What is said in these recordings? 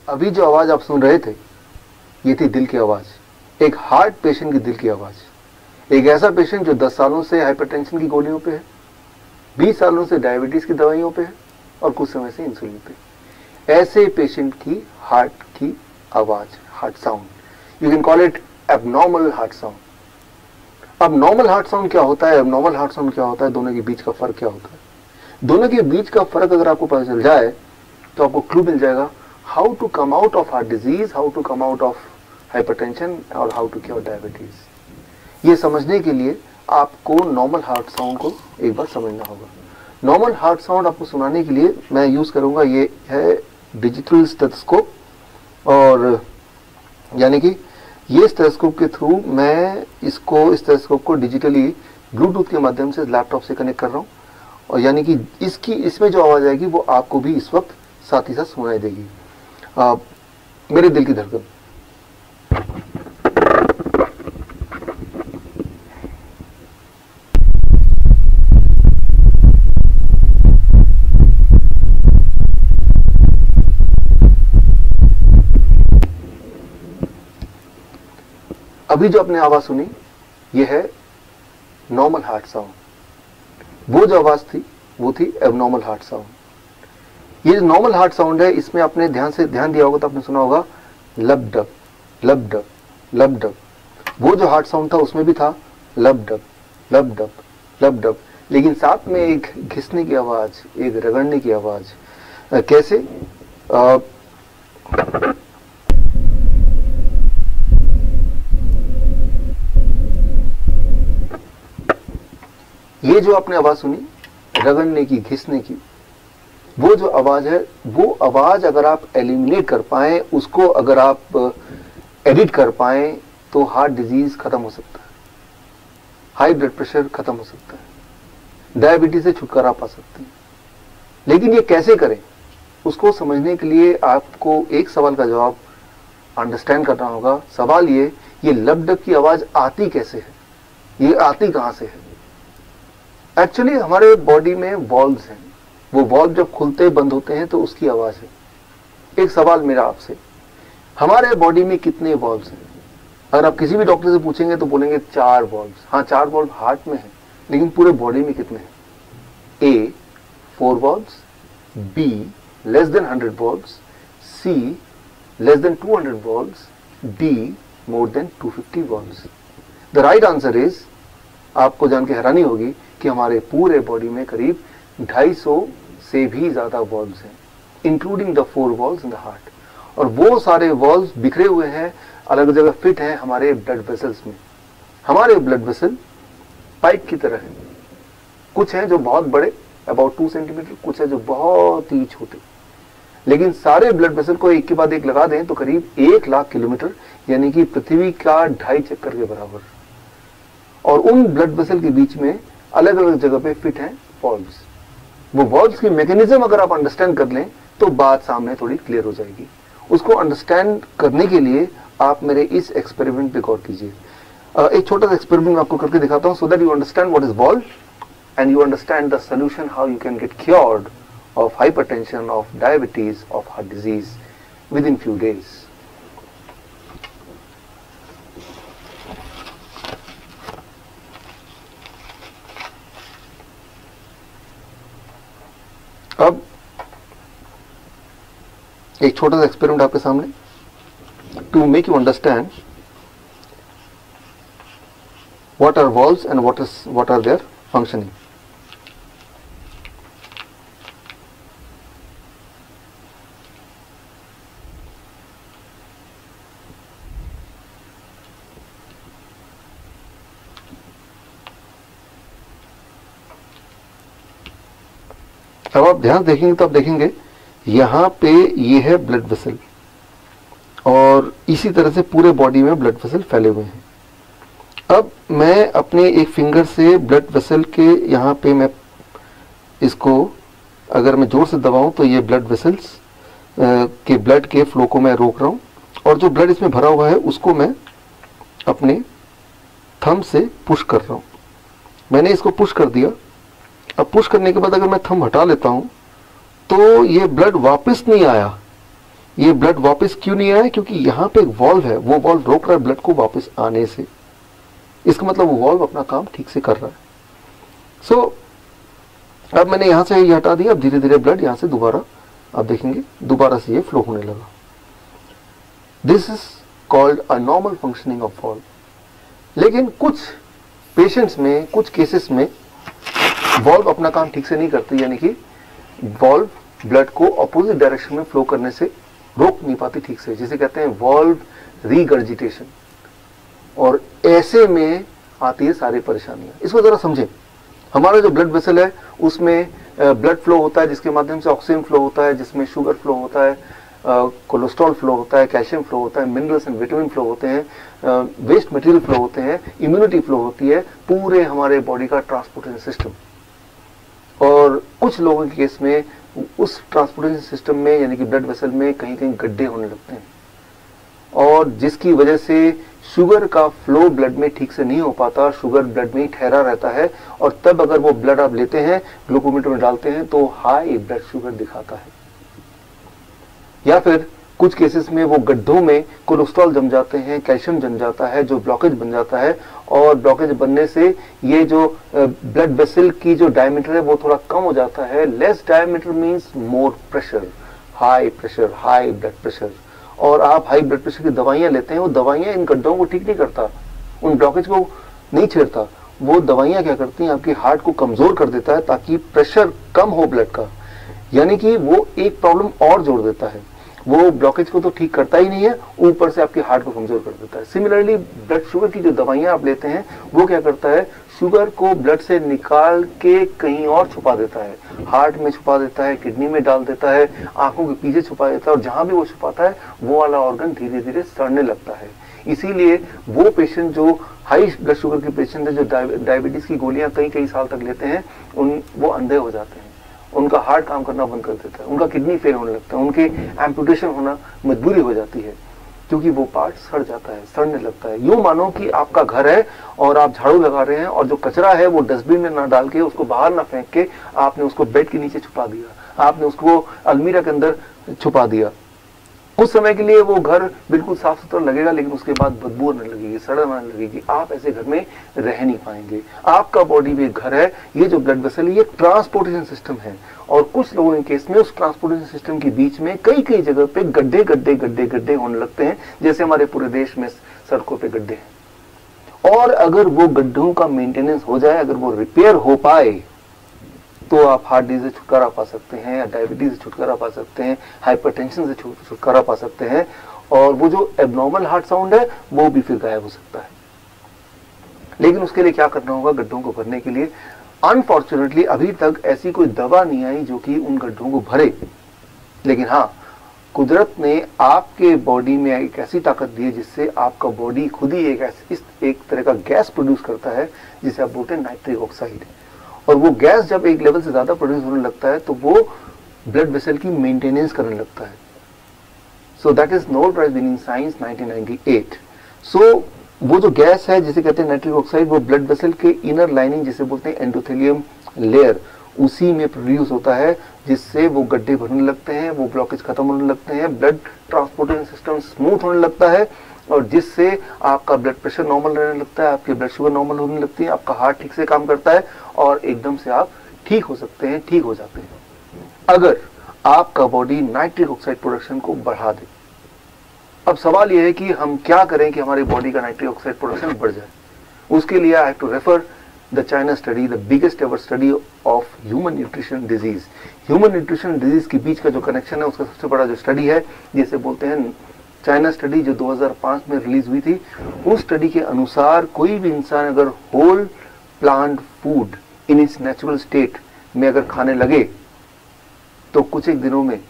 अभी जो आवाज आप सुन रहे थे ये थी दिल की आवाज, एक हार्ट पेशेंट की दिल की आवाज। एक ऐसा पेशेंट जो 10 सालों से हाइपरटेंशन की गोलियों पे है, 20 सालों से डायबिटीज की दवाइयों पे है और कुछ समय से इंसुलिन पे। ऐसे पेशेंट की हार्ट की आवाज, heart sound, you can call it abnormal heart sound. अब नॉर्मल हार्ट साउंड क्या होता है, एबनॉर्मल हार्ट साउंड क्या होता है, दोनों के बीच का फर्क क्या होता है? दोनों के बीच का फर्क अगर आपको पता चल जाए तो आपको क्लू मिल जाएगा how to come out of heart disease, how to come out of hypertension और हाउ टू क्योर डायबिटीज। ये समझने के लिए आपको नॉर्मल हार्ट साउंड को एक बार समझना होगा। नॉर्मल हार्ट साउंड आपको सुनाने के लिए मैं यूज करूंगा, ये है डिजिटल स्टेथोस्कोप, और यानी कि ये स्टेथोस्कोप के थ्रू मैं इसको, इस स्टेथोस्कोप को डिजिटली ब्लूटूथ के माध्यम से लैपटॉप से कनेक्ट कर रहा हूँ, और यानी कि इसमें जो आवाज आएगी वो आपको भी इस वक्त साथ ही साथ सुनाई देगी। मेरे दिल की धड़कन, अभी जो आपने आवाज सुनी ये है नॉर्मल हार्ट साउंड। वो जो आवाज थी वो थी एबनॉर्मल हार्ट साउंड। ये जो नॉर्मल हार्ट साउंड है इसमें आपने ध्यान दिया होगा तो आपने सुना होगा लब डब लब डब लब डब। वो जो हार्ट साउंड था उसमें भी था लब डब लब डब लब डब, लेकिन साथ में एक घिसने की आवाज, एक रगड़ने की आवाज। कैसे? ये जो आपने आवाज सुनी रगड़ने की, घिसने की, वो जो आवाज है, वो आवाज अगर आप एलिमिनेट कर पाए, उसको अगर आप एडिट कर पाए तो हार्ट डिजीज खत्म हो सकता है, हाई ब्लड प्रेशर खत्म हो सकता है, डायबिटीज से छुटकारा पा सकते हैं। लेकिन ये कैसे करें, उसको समझने के लिए आपको एक सवाल का जवाब अंडरस्टैंड करना होगा। सवाल ये लब डब की आवाज आती कैसे है, ये आती कहां से है? एक्चुअली हमारे बॉडी में वॉल्व्स हैं, वो वॉल्व जब खुलते बंद होते हैं तो उसकी आवाज है। एक सवाल मेरा आपसे, हमारे बॉडी में कितने वॉल्व्स हैं? अगर आप किसी भी डॉक्टर से पूछेंगे तो बोलेंगे 4 वॉल्व्स। हाँ, 4 वॉल्व हार्ट में है, लेकिन पूरे बॉडी में कितने हैं? A 4 valves, B less than 100 valves, C less than 200 valves, D more than 250 valves. The right answer is, आपको जान के हैरानी होगी कि हमारे पूरे बॉडी में करीब 250 से भी ज्यादा वॉल्व्स हैं, including the 4 valves in the heart. और वो सारे वॉल्व्स बिखरे हुए हैं, अलग जगह फिट हैं हमारे ब्लड वेसल्स में। हमारे ब्लड वेसल पाइप की तरह है, कुछ हैं जो बहुत बड़े अबाउट 2 सेंटीमीटर, कुछ है जो बहुत ही छोटे। लेकिन सारे ब्लड वेसल को एक के बाद एक लगा दें तो करीब 1 लाख किलोमीटर, यानी कि पृथ्वी का 2.5 चक्कर के बराबर। और उन ब्लड वेसल के बीच में अलग अलग जगह पे फिट हैं वॉल्व्स। वो वॉल्व्स की मैकेनिज्म अगर आप अंडरस्टैंड कर लें तो बात सामने थोड़ी क्लियर हो जाएगी। उसको अंडरस्टैंड करने के लिए आप मेरे इस एक्सपेरिमेंट पे गौर कीजिए। एक छोटा सा एक्सपेरिमेंट आपको करके दिखाता हूं, so that you understand what is valve and you understand the solution, how you can get cured of hypertension, of diabetes, of heart disease within few days. अब एक छोटा सा एक्सपेरिमेंट आपके सामने, to make you understand what are valves and what are their functioning. अब आप ध्यान देखेंगे तो आप देखेंगे यहां पे ये है ब्लड वेसल, और इसी तरह से पूरे बॉडी में ब्लड वेसल फैले हुए हैं। अब मैं अपने एक फिंगर से ब्लड वेसल के यहाँ पे मैं इसको अगर मैं जोर से दबाऊं तो ये ब्लड वेसल्स के ब्लड के फ्लो को मैं रोक रहा हूं, और जो ब्लड इसमें भरा हुआ है उसको मैं अपने थंब से पुश कर रहा हूं। मैंने इसको पुश कर दिया, अब पुश करने के बाद अगर मैं थंब हटा लेता हूं तो ये ब्लड वापस नहीं आया। ये ब्लड वापस क्यों नहीं आया? क्योंकि यहां पे एक वॉल्व है, वो वॉल्व रोक रहा है ब्लड को वापस आने से। इसका मतलब वो वॉल्व अपना काम ठीक से कर रहा है। सो अब मैंने यहां से ये हटा दिया, अब धीरे धीरे ब्लड यहां से दोबारा, आप देखेंगे दोबारा से ये फ्लो होने लगा। This is called a normal functioning of valve. लेकिन कुछ पेशेंट्स में, कुछ केसेस में वॉल्व अपना काम ठीक से नहीं करती, यानी कि वॉल्व ब्लड को अपोजिट डायरेक्शन में फ्लो करने से रोक नहीं पाती ठीक से, जिसे कहते हैं वॉल्व रीगर्जिटेशन। और ऐसे में आती है सारी परेशानियां। इसको जरा समझें। हमारा जो ब्लड वेसल है उसमें ब्लड फ्लो होता है, जिसके माध्यम से ऑक्सीजन फ्लो होता है, जिसमें शुगर फ्लो होता है, कोलेस्ट्रॉल फ्लो होता है, कैल्शियम फ्लो होता है, मिनरल्स एंड विटामिन फ्लो होते हैं, वेस्ट मटेरियल फ्लो होते हैं, इम्यूनिटी फ्लो होती है, पूरे हमारे बॉडी का ट्रांसपोर्टेशन सिस्टम। और कुछ लोगों के केस में उस ट्रांसपोर्टेशन सिस्टम में, यानी कि ब्लड वेसल में कहीं कहीं गड्ढे होने लगते हैं, और जिसकी वजह से शुगर का फ्लो ब्लड में ठीक से नहीं हो पाता, शुगर ब्लड में ही ठहरा रहता है। और तब अगर वो ब्लड आप लेते हैं, ग्लूकोमीटर में डालते हैं, तो हाई ब्लड शुगर दिखाता है। या फिर कुछ केसेस में वो गड्ढों में कोलेस्ट्रॉल जम जाते हैं, कैल्शियम जम जाता है, जो ब्लॉकेज बन जाता है। और ब्लॉकेज बनने से ये जो ब्लड वेसल की जो डायमीटर है वो थोड़ा कम हो जाता है। Less diameter means more pressure, high blood pressure. और आप हाई ब्लड प्रेशर की दवाइयां लेते हैं, वो दवाइयां इन गड्ढों को ठीक नहीं करता, उन ब्लॉकेज को नहीं छेड़ता। वो दवाइयां क्या करती हैं, आपके हार्ट को कमजोर कर देता है ताकि प्रेशर कम हो ब्लड का। यानी कि वो एक प्रॉब्लम और जोड़ देता है। वो ब्लॉकेज को तो ठीक करता ही नहीं है, ऊपर से आपके हार्ट को कमजोर कर देता है। सिमिलरली ब्लड शुगर की जो दवाइयां आप लेते हैं, वो क्या करता है, शुगर को ब्लड से निकाल के कहीं और छुपा देता है, हार्ट में छुपा देता है, किडनी में डाल देता है, आंखों के पीछे छुपा देता है। और जहां भी वो छुपाता है वो वाला ऑर्गन धीरे धीरे सड़ने लगता है। इसीलिए वो पेशेंट जो हाई ब्लड शुगर के पेशेंट है, जो डायबिटीज की गोलियां कई कई साल तक लेते हैं, वो अंधे हो जाते हैं, उनका हार्ट काम करना बंद कर देता है, उनका किडनी फेल होने लगता है, उनके एम्पुटेशन होना मजबूरी हो जाती है, क्योंकि वो पार्ट सड़ जाता है, सड़ने लगता है। यूं मानो कि आपका घर है और आप झाड़ू लगा रहे हैं, और जो कचरा है वो डस्टबिन में ना डाल के, उसको बाहर ना फेंक के, आपने उसको बेड के नीचे छुपा दिया, आपने उसको अलमीरा के अंदर छुपा दिया। कुछ समय के लिए वो घर बिल्कुल साफ सुथरा लगेगा, लेकिन उसके बाद बदबू आने लगेगी, सड़न आने लगेगी। आप ऐसे घर में रह नहीं पाएंगे। आपका बॉडी भी एक घर है। ये जो ब्लड वेसल है, ये ट्रांसपोर्टेशन सिस्टम है। और कुछ लोगों के केस में उस ट्रांसपोर्टेशन सिस्टम के बीच में कई कई जगह पे गड्ढे गड्ढे गड्ढे गड्ढे होने लगते हैं, जैसे हमारे पूरे देश में सड़कों पे गड्ढे हैं। और अगर वो गड्ढों का मेंटेनेंस हो जाए, अगर वो रिपेयर हो पाए, तो आप हार्ट डिजीज से छुटकारा पा सकते हैं, या डायबिटीज से छुटकारा पा सकते हैं, हाइपरटेंशन से छुटकारा पा सकते हैं। और वो जो एबनॉर्मल हार्ट साउंड है वो भी फिर गायब हो सकता है। लेकिन उसके लिए क्या करना होगा, गड्ढों को भरने के लिए? अनफॉर्चुनेटली अभी तक ऐसी कोई दवा नहीं आई जो कि उन गड्ढों को भरे। लेकिन हाँ, कुदरत ने आपके बॉडी में एक ऐसी ताकत दी है जिससे आपका बॉडी खुद ही एक तरह का गैस प्रोड्यूस करता है, जिसे आप बोलते हैं नाइट्रिक ऑक्साइड। और वो गैस जब एक लेवल से ज्यादा प्रोड्यूस होने लगता है तो वो ब्लड वेसल की मेंटेनेंस करने लगता है। So that is Nobel prize winning science 1998। So वो जो गैस है जिसे कहते हैं नाइट्रिक ऑक्साइड, वो ब्लड वेसल के इनर लाइनिंग जिसे बोलते हैं एंडोथेलियम लेयर, उसी में प्रोड्यूस होता है, जिससे वो गड्ढे भरने लगते हैं, वो ब्लॉकेज खत्म होने लगते हैं, ब्लड ट्रांसपोर्टेशन सिस्टम स्मूथ होने लगता है, और जिससे आपका ब्लड प्रेशर नॉर्मल रहने लगता है, आपकी ब्लड शुगर नॉर्मल होने लगती है, आपका हार्ट ठीक से काम करता है, और एकदम से आप ठीक हो सकते हैं, ठीक हो जाते हैं, अगर आपका बॉडी नाइट्रिक ऑक्साइड प्रोडक्शन को बढ़ा दे। अब सवाल यह है कि हम क्या करें कि हमारी बॉडी का नाइट्रिक ऑक्साइड प्रोडक्शन बढ़ जाए। उसके लिए I have to refer the China study, the biggest ever study of human nutrition disease. Human nutrition disease के बीच का जो कनेक्शन है, उसका सबसे बड़ा जो स्टडी है, जिसे बोलते हैं चाइना स्टडी, जो 2005 में रिलीज हुई थी। उस स्टडी के अनुसार कोई भी इंसान अगर whole plant food in its natural state में अगर खाने लगे, तो कुछ एक दिनों में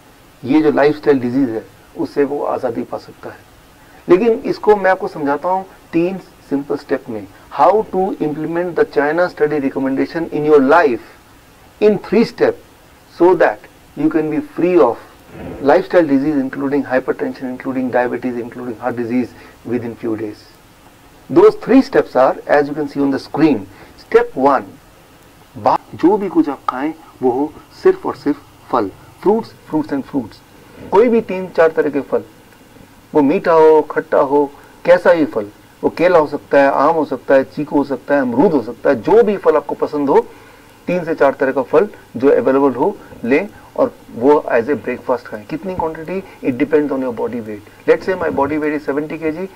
ये जो लाइफस्टाइल डिजीज है उससे वो आजादी पा सकता है। लेकिन इसको मैं आपको समझाता हूं 3 सिंपल स्टेप में, how to implement the China study recommendation in your life in 3 step, so that you can be free of lifestyle disease including hypertension, including diabetes, including heart disease within few days. Those 3 steps are, as you can see on the screen. Step 1, जो भी कुछ आप खाएं वो हो सिर्फ और सिर्फ फल, फ्रूट्स एंड फ्रूट्स। कोई भी 3-4 तरह के फल, वो मीठा हो, खट्टा हो, कैसा भी फल, वो केला हो सकता है, आम हो सकता है, चीकू हो सकता है, अमरूद हो सकता है, जो भी फल आपको पसंद हो, 3 से 4 तरह का फल जो अवेलेबल हो लें और वो एज ए ब्रेकफास्ट खाएं। कितनी quantity? It depends on your body weight. Let's say my body weight is 70 kg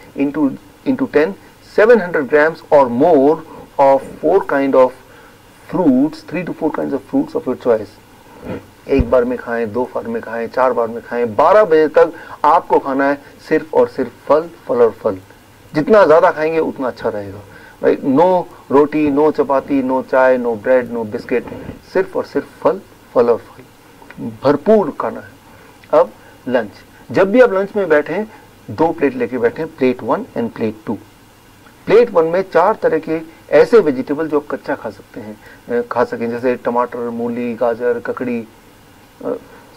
into 10, 700 grams or more of 4 kind of fruits, 3 to 4 kinds of fruits of your choice। एक बार में खाएं, 2 बार में खाएं, 4 बार में खाएं, 12 बजे तक आपको खाना है सिर्फ और सिर्फ फल, फल और फल। जितना ज्यादा खाएंगे उतना अच्छा रहेगा, राइट? नो रोटी, नो चपाती, नो चाय, नो ब्रेड, नो बिस्किट, सिर्फ और सिर्फ फल, फल और फल, भरपूर खाना है। अब लंच, जब भी आप लंच में बैठें 2 प्लेट लेके बैठें, प्लेट 1 एंड प्लेट 2। प्लेट 1 में 4 तरह के ऐसे वेजिटेबल जो आप कच्चा खा सकते हैं, खा सकें, जैसे टमाटर, मूली, गाजर, ककड़ी,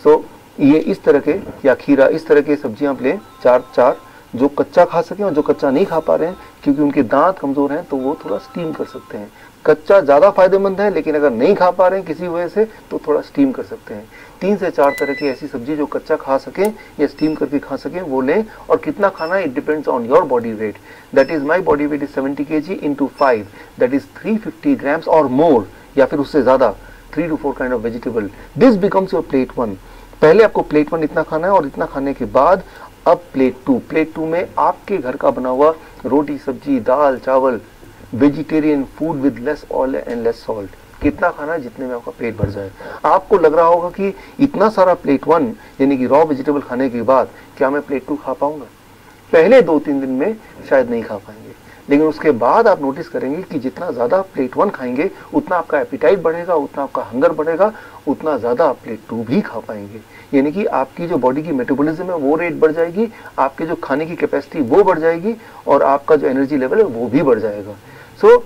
सो ये इस तरह के, या खीरा, इस तरह के सब्जियां आप लें 4 जो कच्चा खा सकें, और जो कच्चा नहीं खा पा रहे हैं क्योंकि उनके दांत कमजोर हैं तो वो थोड़ा स्टीम कर सकते हैं। कच्चा ज्यादा फायदेमंद है, लेकिन अगर नहीं खा पा रहे हैं किसी वजह से तो थोड़ा स्टीम कर सकते हैं। 3 से 4 तरह की ऐसी सब्जी जो कच्चा खा सकें या स्टीम करके खा सकें वो लें। और कितना खाना है, it depends on your body weight. That is my body weight is 70 kg into 5, that is 350 grams और मोर, या फिर उससे ज्यादा, 3 to 4 kind of vegetable। This becomes your plate 1। पहले आपको प्लेट 1 इतना खाना है, और इतना खाने के बाद अब प्लेट 2। प्लेट 2 में आपके घर का बना हुआ रोटी, सब्जी, दाल, चावल, vegetarian food with less oil and less salt. कितना खाना है? जितने में आपका पेट भर जाए। आपको लग रहा होगा कि इतना सारा प्लेट 1 यानी कि रॉ वेजिटेबल खाने के बाद क्या मैं प्लेट 2 खा पाऊंगा? पहले 2-3 दिन में शायद नहीं खा पाएंगे, लेकिन उसके बाद आप नोटिस करेंगे कि जितना ज्यादा प्लेट 1 खाएंगे उतना आपका एपिटाइट बढ़ेगा, उतना आपका हंगर बढ़ेगा, उतना ज्यादा आप प्लेट 2 भी खा पाएंगे। यानी कि आपकी जो बॉडी की मेटाबॉलिज्म है वो रेट बढ़ जाएगी, आपके जो खाने की कैपेसिटी वो बढ़ जाएगी, और आपका जो एनर्जी लेवल है वो भी बढ़ जाएगा। सो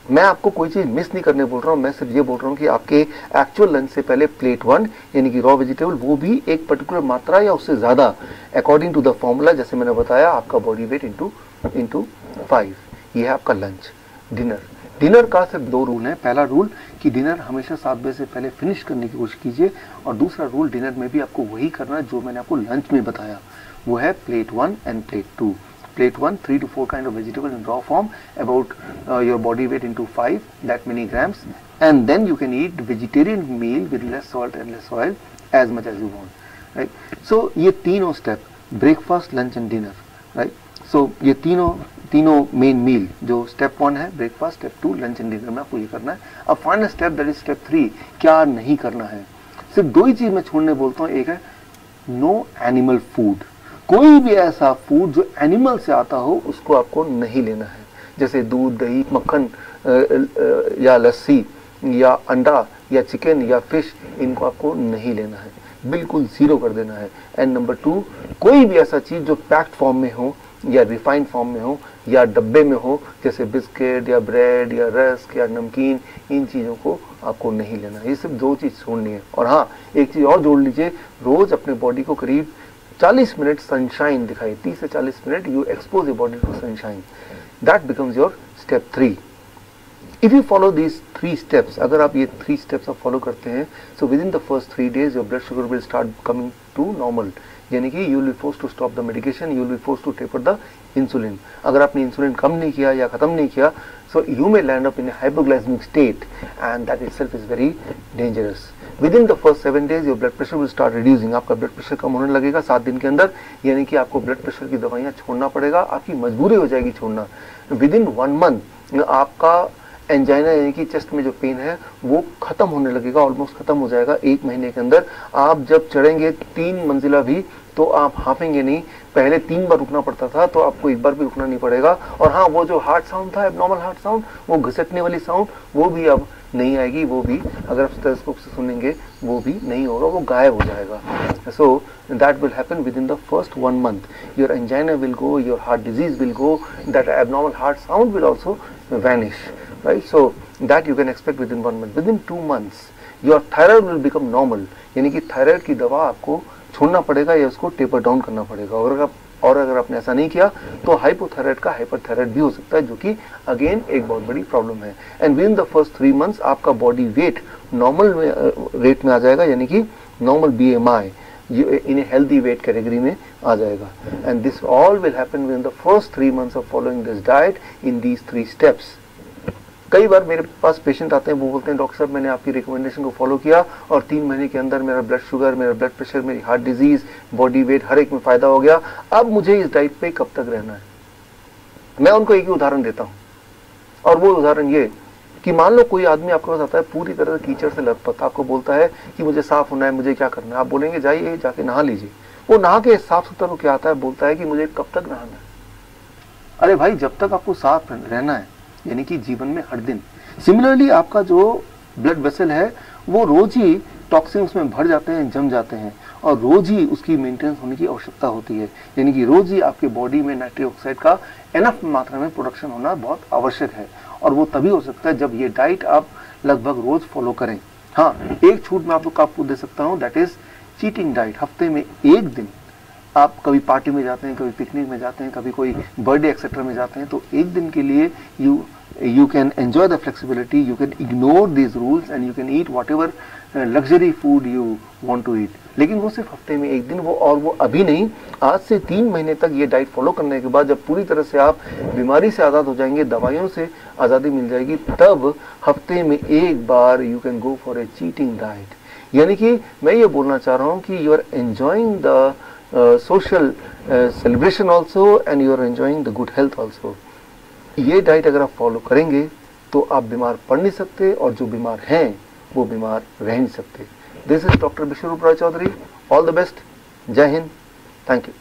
मैं आपको कोई चीज मिस नहीं करने बोल रहा हूँ, मैं सिर्फ ये बोल रहा हूँ कि आपके एक्चुअल लंच से पहले प्लेट 1 यानी कि रॉ वेजिटेबल, वो भी एक पर्टिकुलर मात्रा या उससे ज्यादा, अकॉर्डिंग टू द फॉर्मूला जैसे मैंने बताया, आपका बॉडी वेट इंटू 5। ये है आपका लंच। डिनर का सिर्फ 2 रूल हैं। पहला रूल कि डिनर हमेशा 7 बजे से पहले फिनिश करने की कोशिश कीजिए, और दूसरा रूल डिनर में भी आपको वही करना है जो मैंने आपको लंच में बताया, वो है plate 1 end plate 2। Plate 1, 3 to 4 kind of vegetable in raw form, about your body weight into 5, that many grams, and then you can eat vegetarian meal with less salt and less oil as much as you want, right? So ये तीनों step, breakfast, lunch and dinner, right? So ये तीनों main meal जो step 1 है breakfast, step 2 lunch and dinner में आपको ये करना है। अब final step that is step 3, क्या नहीं करना है? सिर्फ 2 ही चीज मैं छोड़ने बोलता हूँ। एक है no animal food। कोई भी ऐसा फूड जो एनिमल से आता हो उसको आपको नहीं लेना है, जैसे दूध, दही, मक्खन या लस्सी या अंडा या चिकन या फिश, इनको आपको नहीं लेना है, बिल्कुल 0 कर देना है। एंड नंबर 2, कोई भी ऐसा चीज जो पैक्ड फॉर्म में हो या रिफाइंड फॉर्म में हो या डब्बे में हो, जैसे बिस्किट या ब्रेड या रस्क या नमकीन, इन चीजों को आपको नहीं लेना है। ये सिर्फ 2 चीज छोड़नी है। और हाँ, एक चीज और जोड़ लीजिए, रोज अपने बॉडी को करीब 40 मिनट सनशाइन दिखाई, 30 से 40 minute you expose your body to sunshine. That becomes your step 3। If you follow these 3 steps, अगर आप ये 3 स्टेप्स आप फॉलो करते हैं, so within the first 3 days your blood sugar will start coming to normal, यानी कि you will be forced to stop the medication, you will be forced to taper the insulin. अगर आपने insulin कम नहीं किया या खत्म नहीं किया, so you may land up in a hypoglycemic state, and that itself is very dangerous. Within the first 7 days your blood pressure will start reducing। आपका blood pressure कम होने लगेगा 7 दिन के अंदर, यानी कि आपको ब्लड प्रेशर की दवाइयाँ छोड़ना पड़ेगा, आपकी मजबूरी हो जाएगी छोड़ना। Within 1 month आपका एंजाइना यानी कि चेस्ट में जो पेन है वो खत्म होने लगेगा, ऑलमोस्ट खत्म हो जाएगा 1 महीने के अंदर। आप जब चढ़ेंगे 3 मंजिला भी तो आप हाफेंगे नहीं। पहले 3 बार रुकना पड़ता था, तो आपको 1 बार भी रुकना नहीं पड़ेगा। और हाँ, वो जो हार्ट साउंड था, एबनॉर्मल हार्ट साउंड, वो घिसटने वाली साउंड, वो भी अब नहीं आएगी। वो भी अगर आप स्टेथोस्कोप से सुनेंगे वो भी नहीं होगा, वो गायब हो जाएगा। सो that will happen within the first 1 month. Your angina will go, your heart disease will go, that abnormal heart sound will also vanish, right? So that you can expect within 1 month. Within 2 months your thyroid will become normal, यानी कि thyroid की दवा आपको छोड़ना पड़ेगा या उसको taper down करना पड़ेगा। और अगर आप और अगर आपने ऐसा नहीं किया तो हाइपोथायराइड का हाइपरथायराइड भी हो सकता है, जो कि अगेन एक बहुत बड़ी प्रॉब्लम है। And with in the first 3 months आपका बॉडी वेट नॉर्मल रेट में आ जाएगा, यानी कि normal BMI in a healthy weight category में आ जाएगा। And this all will happen with in the first 3 months of following this diet in these 3 steps. कई बार मेरे पास patient आते हैं, वो बोलते हैं डॉक्टर साहब मैंने आपकी रिकमेंडेशन को फॉलो किया और 3 महीने के अंदर मेरा ब्लड शुगर, मेरा ब्लड प्रेशर, मेरी हार्ट डिजीज, बॉडी वेट हर एक में फायदा हो गया, अब मुझे इस डाइट पे कब तक रहना है। मैं उनको एक ही उदाहरण देता हूँ, और वो उदाहरण ये कि मान लो कोई आदमी आपके पास आता है पूरी तरह से कीचड़ से लथपथ, आपको बोलता है कि मुझे साफ होना है, मुझे क्या करना है। आप बोलेंगे जाइए जाके नहा लीजिए। वो नहा के साफ सुथरा होकर आता है, बोलता है कि मुझे कब तक नहाना है। अरे भाई, जब तक आपको साफ रहना है, यानी कि जीवन में हर दिन। सिमिलरली आपका जो ब्लड वेसल है वो रोज ही टॉक्सिन उसमें भर जाते हैं, जम जाते हैं, और रोज ही उसकी मेंटेनेंस होने की आवश्यकता होती है। यानी कि रोज ही आपके बॉडी में नाइट्रिक ऑक्साइड का एनफ मात्रा में प्रोडक्शन होना बहुत आवश्यक है, और वो तभी हो सकता है जब ये डाइट आप लगभग रोज फॉलो करें। हाँ, एक छूट मैं आपको दे सकता हूँ, दैट इज चीटिंग डाइट। हफ्ते में एक दिन आप कभी पार्टी में जाते हैं, कभी पिकनिक में जाते हैं, कभी कोई बर्थडे एक्सेट्रा में जाते हैं, तो एक दिन के लिए you can enjoy the flexibility, you can ignore these rules and you can eat whatever luxury food you want to eat। लेकिन वो सिर्फ हफ्ते में एक दिन, वो अभी नहीं, आज से 3 महीने तक ये डाइट फॉलो करने के बाद जब पूरी तरह से आप बीमारी से आज़ाद हो जाएंगे, दवाइयों से आज़ादी मिल जाएगी, तब हफ्ते में एक बार you can go for a cheating diet. यानी कि मैं ये बोलना चाह रहा हूँ कि you are enjoying the social celebration also and you are enjoying the good health also. ये डाइट अगर आप फॉलो करेंगे तो आप बीमार पड़ नहीं सकते, और जो बीमार हैं वो बीमार रह नहीं सकते। This is doctor Vishwaroop Roy Chowdhury. All the best. जय हिंद। Thank you.